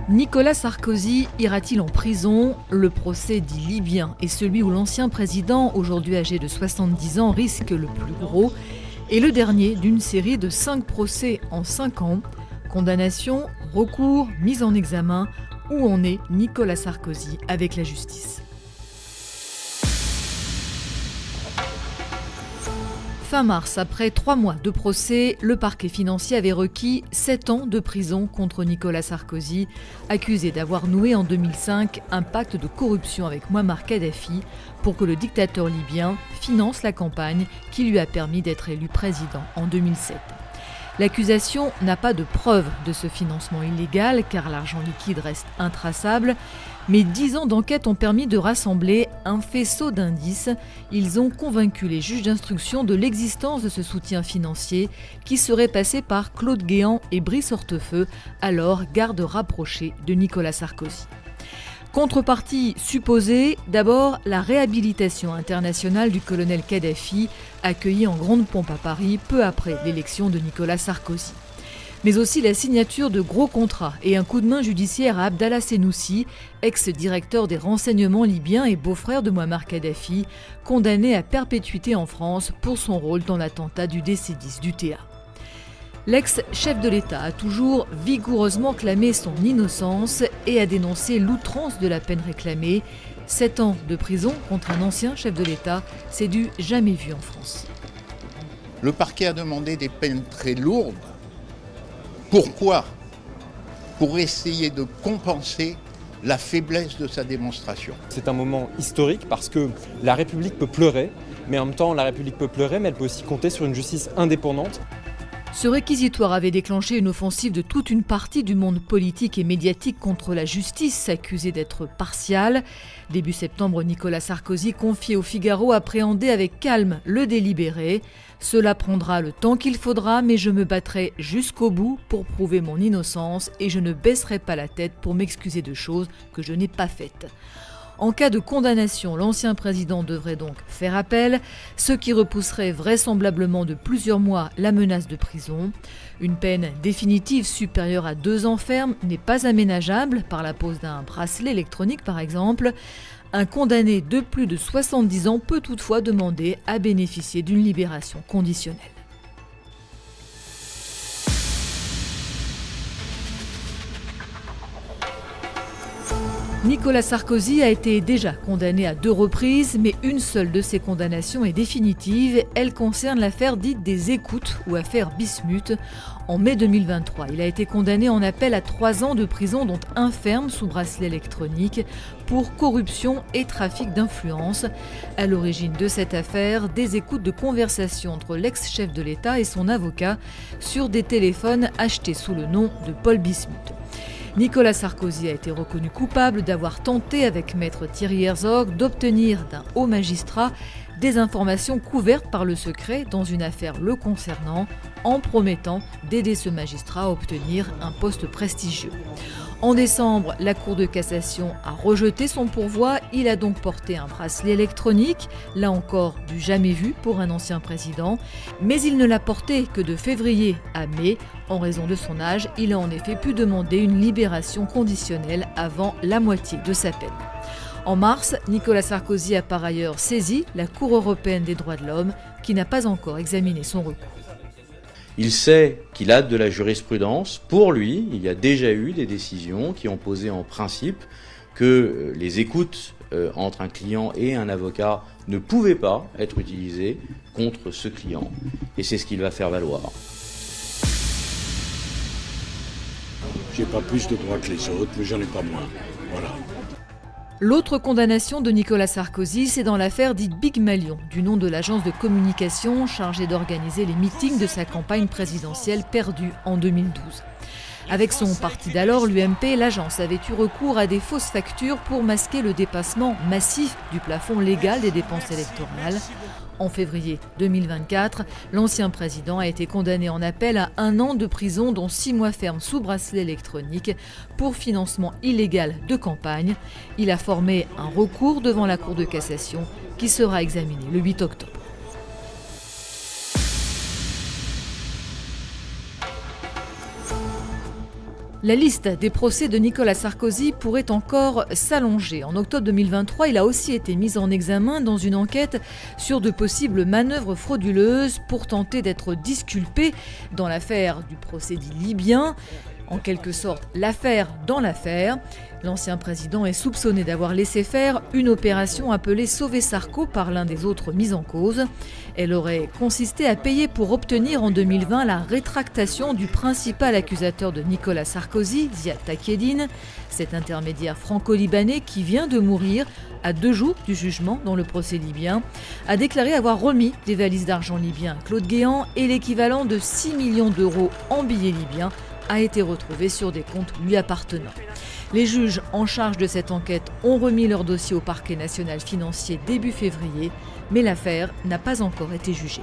Nicolas Sarkozy ira-t-il en prison? Le procès dit libyen et celui où l'ancien président, aujourd'hui âgé de 70 ans, risque le plus gros, est le dernier d'une série de 5 procès en 5 ans. Condamnation, recours, mise en examen, où en est Nicolas Sarkozy avec la justice? Fin mars, après 3 mois de procès, le parquet financier avait requis 7 ans de prison contre Nicolas Sarkozy, accusé d'avoir noué en 2005 un pacte de corruption avec Mouammar Kadhafi pour que le dictateur libyen finance la campagne qui lui a permis d'être élu président en 2007. L'accusation n'a pas de preuve de ce financement illégal car l'argent liquide reste intraçable, mais 10 ans d'enquête ont permis de rassembler un faisceau d'indices. Ils ont convaincu les juges d'instruction de l'existence de ce soutien financier qui serait passé par Claude Guéant et Brice Hortefeux, alors garde rapprochés de Nicolas Sarkozy. Contrepartie supposée, d'abord la réhabilitation internationale du colonel Kadhafi, accueilli en grande pompe à Paris peu après l'élection de Nicolas Sarkozy. Mais aussi la signature de gros contrats et un coup de main judiciaire à Abdallah Senoussi, ex-directeur des renseignements libyens et beau-frère de Mouammar Kadhafi, condamné à perpétuité en France pour son rôle dans l'attentat du DC-10 d'UTA. L'ex-chef de l'État a toujours vigoureusement clamé son innocence et a dénoncé l'outrance de la peine réclamée. 7 ans de prison contre un ancien chef de l'État, c'est du jamais vu en France. Le parquet a demandé des peines très lourdes. Pourquoi? Pour essayer de compenser la faiblesse de sa démonstration. C'est un moment historique parce que la République peut pleurer, mais en même temps la République peut pleurer, mais elle peut aussi compter sur une justice indépendante. Ce réquisitoire avait déclenché une offensive de toute une partie du monde politique et médiatique contre la justice, accusée d'être partiale. Début septembre, Nicolas Sarkozy confiait au Figaro appréhender avec calme le délibéré. Cela prendra le temps qu'il faudra, mais je me battrai jusqu'au bout pour prouver mon innocence et je ne baisserai pas la tête pour m'excuser de choses que je n'ai pas faites. En cas de condamnation, l'ancien président devrait donc faire appel, ce qui repousserait vraisemblablement de plusieurs mois la menace de prison. Une peine définitive supérieure à 2 ans ferme n'est pas aménageable par la pose d'un bracelet électronique par exemple. Un condamné de plus de 70 ans peut toutefois demander à bénéficier d'une libération conditionnelle. Nicolas Sarkozy a été déjà condamné à 2 reprises, mais une seule de ces condamnations est définitive. Elle concerne l'affaire dite des écoutes ou affaire Bismuth. En mai 2023, il a été condamné en appel à 3 ans de prison, dont 1 ferme sous bracelet électronique, pour corruption et trafic d'influence. À l'origine de cette affaire, des écoutes de conversation entre l'ex-chef de l'État et son avocat sur des téléphones achetés sous le nom de Paul Bismuth. Nicolas Sarkozy a été reconnu coupable d'avoir tenté avec maître Thierry Herzog d'obtenir d'un haut magistrat des informations couvertes par le secret dans une affaire le concernant, en promettant d'aider ce magistrat à obtenir un poste prestigieux. En décembre, la Cour de cassation a rejeté son pourvoi. Il a donc porté un bracelet électronique, là encore du jamais vu pour un ancien président. Mais il ne l'a porté que de février à mai. En raison de son âge, il a en effet pu demander une libération conditionnelle avant la moitié de sa peine. En mars, Nicolas Sarkozy a par ailleurs saisi la Cour européenne des droits de l'homme qui n'a pas encore examiné son recours. Il sait qu'il a de la jurisprudence. Pour lui, il y a déjà eu des décisions qui ont posé en principe que les écoutes entre un client et un avocat ne pouvaient pas être utilisées contre ce client. Et c'est ce qu'il va faire valoir. J'ai pas plus de droits que les autres, mais j'en ai pas moins. Voilà. L'autre condamnation de Nicolas Sarkozy, c'est dans l'affaire dite Big Malion, du nom de l'agence de communication chargée d'organiser les meetings de sa campagne présidentielle perdue en 2012. Avec son parti d'alors, l'UMP, l'agence avait eu recours à des fausses factures pour masquer le dépassement massif du plafond légal des dépenses électorales. En février 2024, l'ancien président a été condamné en appel à 1 an de prison, dont 6 mois ferme sous bracelet électronique, pour financement illégal de campagne. Il a formé un recours devant la Cour de cassation qui sera examiné le 8 octobre. La liste des procès de Nicolas Sarkozy pourrait encore s'allonger. En octobre 2023, il a aussi été mis en examen dans une enquête sur de possibles manœuvres frauduleuses pour tenter d'être disculpé dans l'affaire du procès dit libyen. En quelque sorte, l'affaire dans l'affaire. L'ancien président est soupçonné d'avoir laissé faire une opération appelée Sauver Sarko par l'un des autres mis en cause. Elle aurait consisté à payer pour obtenir en 2020 la rétractation du principal accusateur de Nicolas Sarkozy, Ziad Takieddine, cet intermédiaire franco-libanais qui vient de mourir à 2 jours du jugement dans le procès libyen, a déclaré avoir remis des valises d'argent libyen à Claude Guéant et l'équivalent de 6 millions d'euros en billets libyens a été retrouvé sur des comptes lui appartenant. Les juges en charge de cette enquête ont remis leur dossier au parquet national financier début février, mais l'affaire n'a pas encore été jugée.